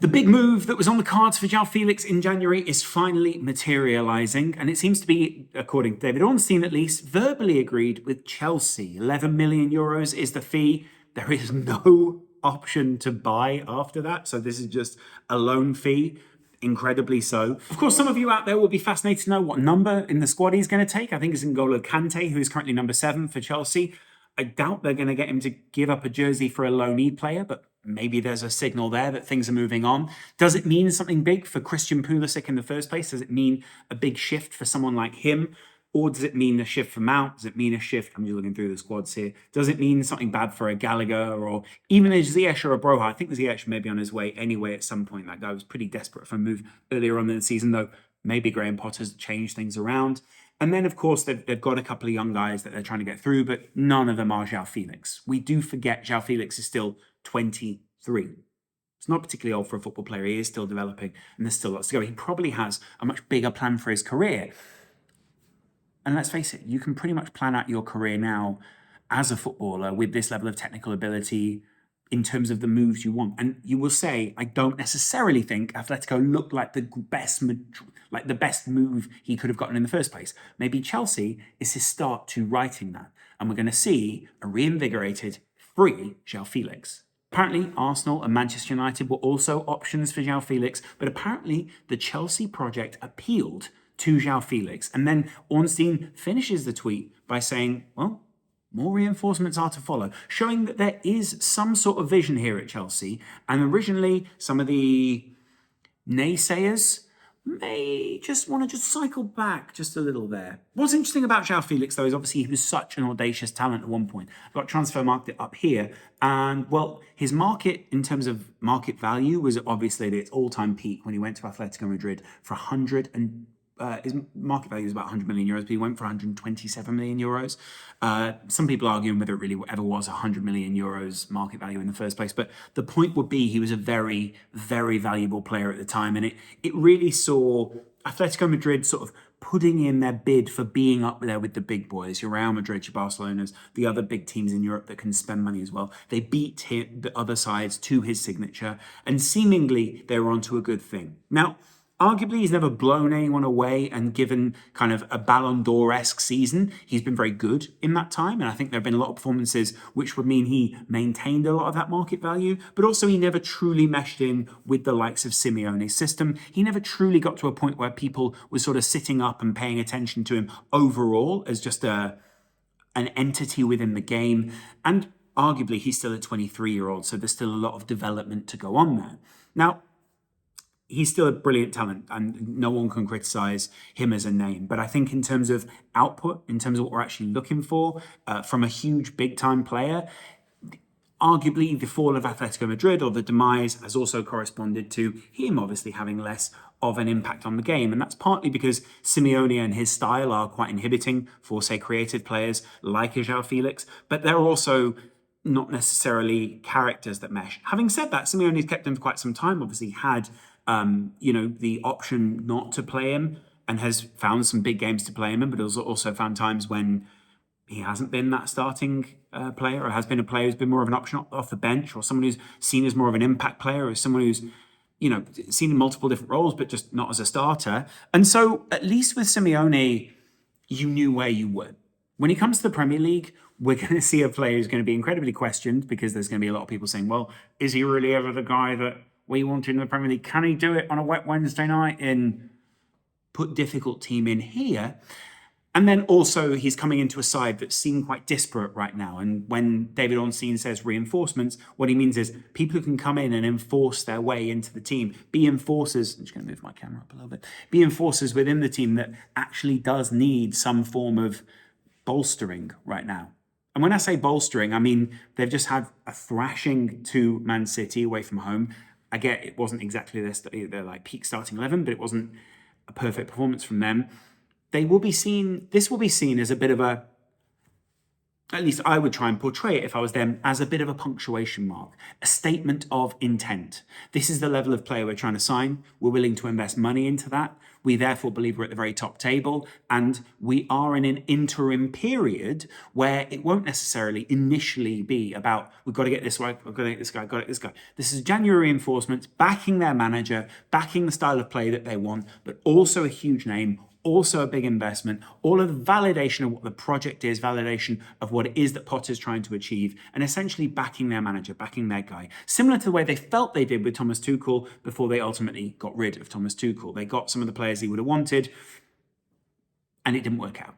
The big move that was on the cards for Joao Felix in January is finally materialising, and it seems to be, according to David Ornstein at least, verbally agreed with Chelsea. 11 million euros is the fee. There is no option to buy after that, so this is just a loan fee. Incredibly so. Of course, some of you out there will be fascinated to know what number in the squad he's going to take. I think it's N'Golo Kante, who is currently number 7 for Chelsea. I doubt they're going to get him to give up a jersey for a loanee player, but maybe there's a signal there that things are moving on. Does it mean something big for Christian Pulisic in the first place? Does it mean a big shift for someone like him? Or does it mean a shift for Mount? Does it mean a shift? I'm just looking through the squads here. Does it mean something bad for a Gallagher or even a Ziyech or a Broha? I think Ziyech may be on his way anyway at some point. That guy was pretty desperate for a move earlier on in the season, though maybe Graham Potter's changed things around. And then, of course, they've got a couple of young guys that they're trying to get through, but none of them are Joao Felix. We do forget Joao Felix is still 23. It's not particularly old for a football player. He is still developing, and there's still lots to go. He probably has a much bigger plan for his career. And let's face it, you can pretty much plan out your career now as a footballer with this level of technical ability in terms of the moves you want. And you will say, I don't necessarily think Atletico looked like the best move he could have gotten in the first place. Maybe Chelsea is his start to writing that. And we're going to see a reinvigorated, free Joao Felix. Apparently, Arsenal and Manchester United were also options for Joao Felix, but apparently the Chelsea project appealed to Joao Felix. And then Ornstein finishes the tweet by saying, well, more reinforcements are to follow, showing that there is some sort of vision here at Chelsea. And originally, some of the naysayers may just want to cycle back just a little there. What's interesting about Joao Felix, though, is obviously he was such an audacious talent at one point. I've got transfer market up here. And, well, his market, in terms of market value, was obviously at its all-time peak when he went to Atletico Madrid for his market value was about 100 million euros, but he went for 127 million euros. Some people arguing whether it really ever was 100 million euros market value in the first place. But the point would be he was a very, very valuable player at the time. And it really saw Atletico Madrid sort of putting in their bid for being up there with the big boys, your Real Madrid, your Barcelonas, the other big teams in Europe that can spend money as well. They beat the other sides to his signature, and seemingly they were onto a good thing. Now, arguably, he's never blown anyone away and given kind of a Ballon d'Or-esque season. He's been very good in that time, and I think there have been a lot of performances which would mean he maintained a lot of that market value, but also he never truly meshed in with the likes of Simeone's system. He never truly got to a point where people were sort of sitting up and paying attention to him overall as just an entity within the game. And arguably, he's still a 23-year-old, so there's still a lot of development to go on there. Now, he's still a brilliant talent, and no one can criticize him as a name. But I think in terms of output, in terms of what we're actually looking for from a huge, big-time player, arguably the fall of Atletico Madrid or the demise has also corresponded to him obviously having less of an impact on the game. And that's partly because Simeone and his style are quite inhibiting for, say, creative players like Joao Felix, but they're also not necessarily characters that mesh. Having said that, Simeone's kept him for quite some time, obviously had the option not to play him and has found some big games to play him in, but also found times when he hasn't been that starting player or has been a player who's been more of an option off the bench, or someone who's seen as more of an impact player, or someone who's, seen in multiple different roles, but just not as a starter. And so at least with Simeone, you knew where you were. When it comes to the Premier League, we're going to see a player who's going to be incredibly questioned because there's going to be a lot of people saying, well, is he really ever the guy that we want in the Premier League? Can he do it on a wet Wednesday night and put difficult team in here? And then also he's coming into a side that seem quite disparate right now. And when David Ornstein says reinforcements, what he means is people who can come in and enforce their way into the team, be enforcers. I'm just going to move my camera up a little bit. Be enforcers within the team that actually does need some form of bolstering right now. And when I say bolstering, I mean they've just had a thrashing to Man City away from home. I get it wasn't exactly their like peak starting 11, but it wasn't a perfect performance from them. This will be seen as a bit of a at least I would try and portray it if I was them, as a bit of a punctuation mark, a statement of intent. This is the level of player we're trying to sign. We're willing to invest money into that. We therefore believe we're at the very top table, and we are in an interim period where it won't necessarily initially be about, we've got to get this right, we've got to get this guy, got to get this guy. This is January reinforcements, backing their manager, backing the style of play that they want, but also a huge name, also a big investment, all of the validation of what the project is, validation of what it is that Potter's trying to achieve, and essentially backing their manager, backing their guy. Similar to the way they felt they did with Thomas Tuchel before they ultimately got rid of Thomas Tuchel. They got some of the players he would have wanted, and it didn't work out.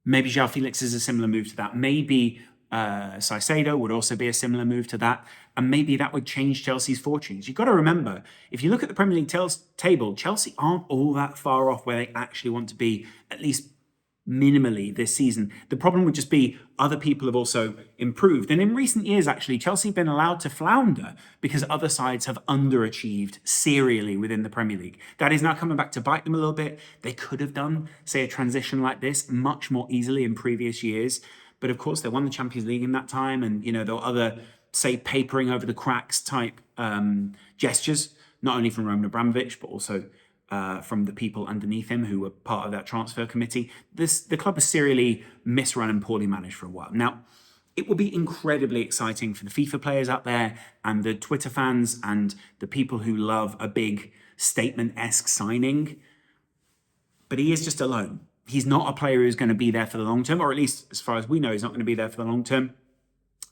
Maybe Joao Felix is a similar move to that. Maybe Caicedo would also be a similar move to that. And maybe that would change Chelsea's fortunes. You've got to remember, if you look at the Premier League table, Chelsea aren't all that far off where they actually want to be, at least minimally this season. The problem would just be other people have also improved. And in recent years, actually, Chelsea have been allowed to flounder because other sides have underachieved serially within the Premier League. That is now coming back to bite them a little bit. They could have done, say, a transition like this much more easily in previous years. But of course, they won the Champions League in that time. And, you know, there were other, say, papering over the cracks type gestures, not only from Roman Abramovich, but also from the people underneath him who were part of that transfer committee. The club was serially misrun and poorly managed for a while. Now, it will be incredibly exciting for the FIFA players out there and the Twitter fans and the people who love a big statement-esque signing. But he is just a loan. He's not a player who's going to be there for the long term, or at least as far as we know, he's not going to be there for the long term.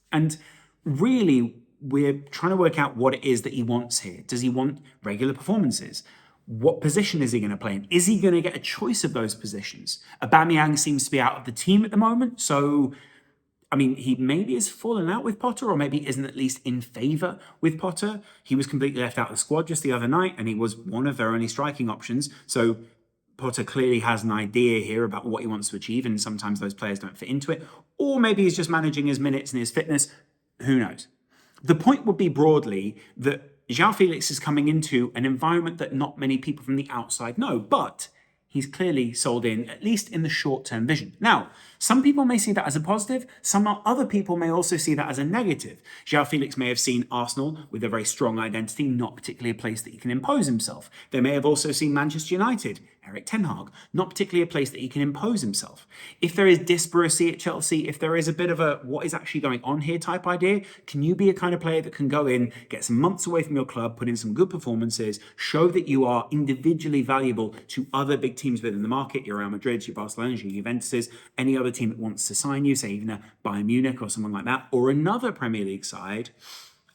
And really, we're trying to work out what it is that he wants here. Does he want regular performances? What position is he going to play in? Is he going to get a choice of those positions? Aubameyang seems to be out of the team at the moment, so I mean, he maybe has fallen out with Potter, or maybe isn't at least in favour with Potter. He was completely left out of the squad just the other night, and he was one of their only striking options. So Potter clearly has an idea here about what he wants to achieve, and sometimes those players don't fit into it. Or maybe he's just managing his minutes and his fitness. Who knows? The point would be broadly that Joao Felix is coming into an environment that not many people from the outside know, but he's clearly sold in, at least in the short-term vision. Now, some people may see that as a positive. Some other people may also see that as a negative. Joao Felix may have seen Arsenal with a very strong identity, not particularly a place that he can impose himself. They may have also seen Manchester United, Erik ten Hag, not particularly a place that he can impose himself. If there is disparacy at Chelsea, if there is a bit of a what is actually going on here type idea, can you be a kind of player that can go in, get some months away from your club, put in some good performances, show that you are individually valuable to other big teams within the market, your Real Madrid, your Barcelona, your Juventus, any other team that wants to sign you, say even a Bayern Munich or someone like that, or another Premier League side?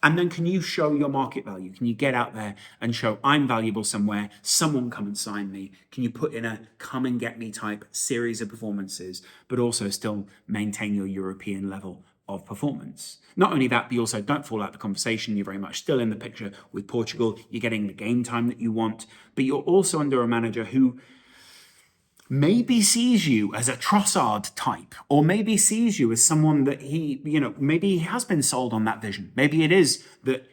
And then can you show your market value? Can you get out there and show I'm valuable somewhere? Someone come and sign me. Can you put in a come and get me type series of performances, but also still maintain your European level of performance? Not only that, but you also don't fall out of the conversation. You're very much still in the picture with Portugal. You're getting the game time that you want, but you're also under a manager who maybe sees you as a Trossard type, or maybe sees you as someone that he, maybe he has been sold on that vision. Maybe it is that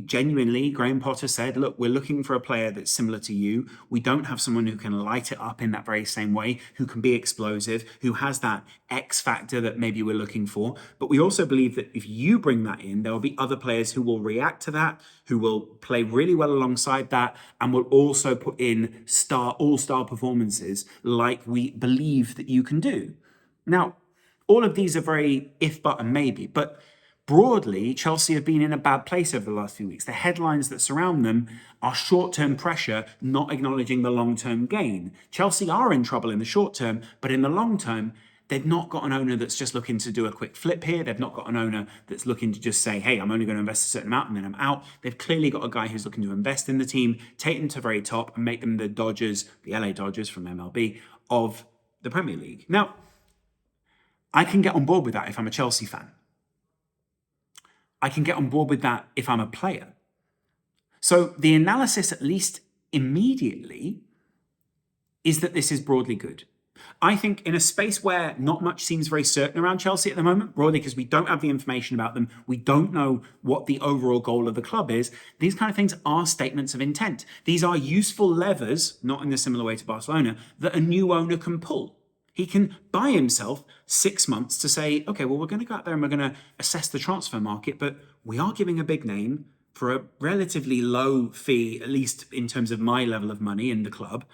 genuinely, Graham Potter said, look, we're looking for a player that's similar to you. We don't have someone who can light it up in that very same way, who can be explosive, who has that X factor that maybe we're looking for. But we also believe that if you bring that in, there will be other players who will react to that, who will play really well alongside that, and will also put in all-star performances like we believe that you can do. Now, all of these are very if, but, and maybe, but broadly, Chelsea have been in a bad place over the last few weeks. The headlines that surround them are short-term pressure, not acknowledging the long-term gain. Chelsea are in trouble in the short term, but in the long term, they've not got an owner that's just looking to do a quick flip here. They've not got an owner that's looking to just say, hey, I'm only going to invest a certain amount and then I'm out. They've clearly got a guy who's looking to invest in the team, take them to the very top and make them the Dodgers, the LA Dodgers from MLB, of the Premier League. Now, I can get on board with that if I'm a Chelsea fan. I can get on board with that if I'm a player. So the analysis, at least immediately, is that this is broadly good. I think in a space where not much seems very certain around Chelsea at the moment, broadly because we don't have the information about them, we don't know what the overall goal of the club is, these kind of things are statements of intent. These are useful levers, not in a similar way to Barcelona, that a new owner can pull. He can buy himself 6 months to say, okay, well, we're going to go out there and we're going to assess the transfer market, but we are giving a big name for a relatively low fee, at least in terms of my level of money in the club.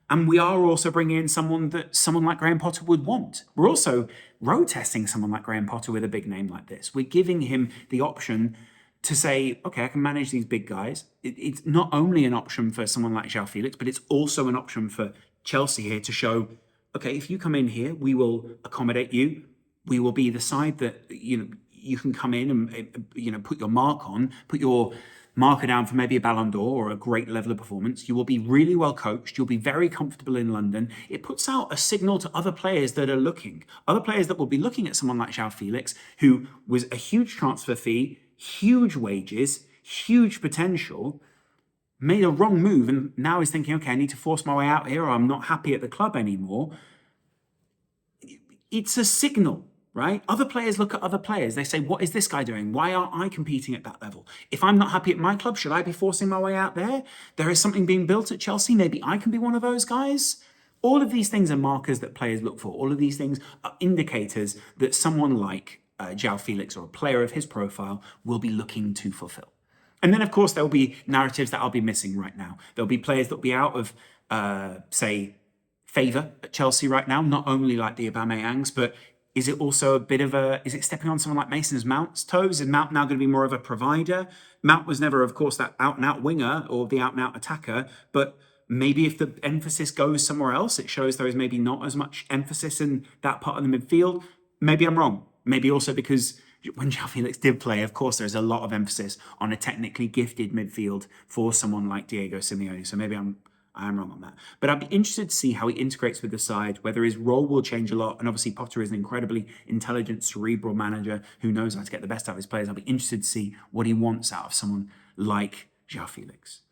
And we are also bringing in someone that someone like Graham Potter would want. We're also road testing someone like Graham Potter with a big name like this. We're giving him the option to say, okay, I can manage these big guys. It's not only an option for someone like Joao Felix, but it's also an option for Chelsea here to show, okay, if you come in here, we will accommodate you. We will be the side that, you can come in and, put your mark on, put your marker down for maybe a Ballon d'Or or a great level of performance. You will be really well coached. You'll be very comfortable in London. It puts out a signal to other players that are looking, other players that will be looking at someone like Joao Felix, who was a huge transfer fee, huge wages, huge potential, made a wrong move and now is thinking, okay, I need to force my way out here or I'm not happy at the club anymore. It's a signal, right? Other players look at other players. They say, what is this guy doing? Why aren't I competing at that level? If I'm not happy at my club, should I be forcing my way out there? There is something being built at Chelsea. Maybe I can be one of those guys. All of these things are markers that players look for. All of these things are indicators that someone like Joao Felix or a player of his profile will be looking to fulfill. And then, of course, there'll be narratives that I'll be missing right now. There'll be players that'll be out of, say, favour at Chelsea right now, not only like the Aubameyangs, but is it also a bit of is it stepping on someone like Mason Mount's toes? Is Mount now going to be more of a provider? Mount was never, of course, that out-and-out winger or the out-and-out attacker, but maybe if the emphasis goes somewhere else, it shows there is maybe not as much emphasis in that part of the midfield. Maybe I'm wrong. Maybe also because when Joao Felix did play, of course, there's a lot of emphasis on a technically gifted midfield for someone like Diego Simeone. So maybe I am wrong on that. But I'd be interested to see how he integrates with the side, whether his role will change a lot. And obviously, Potter is an incredibly intelligent, cerebral manager who knows how to get the best out of his players. I'll be interested to see what he wants out of someone like Joao Felix.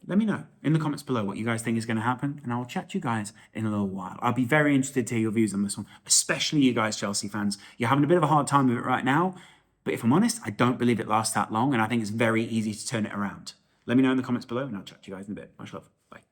Let me know in the comments below what you guys think is going to happen, and I'll chat to you guys in a little while. I'll be very interested to hear your views on this one, especially you guys, Chelsea fans. You're having a bit of a hard time with it right now, but if I'm honest, I don't believe it lasts that long, and I think it's very easy to turn it around. Let me know in the comments below, and I'll chat to you guys in a bit. Much love. Bye.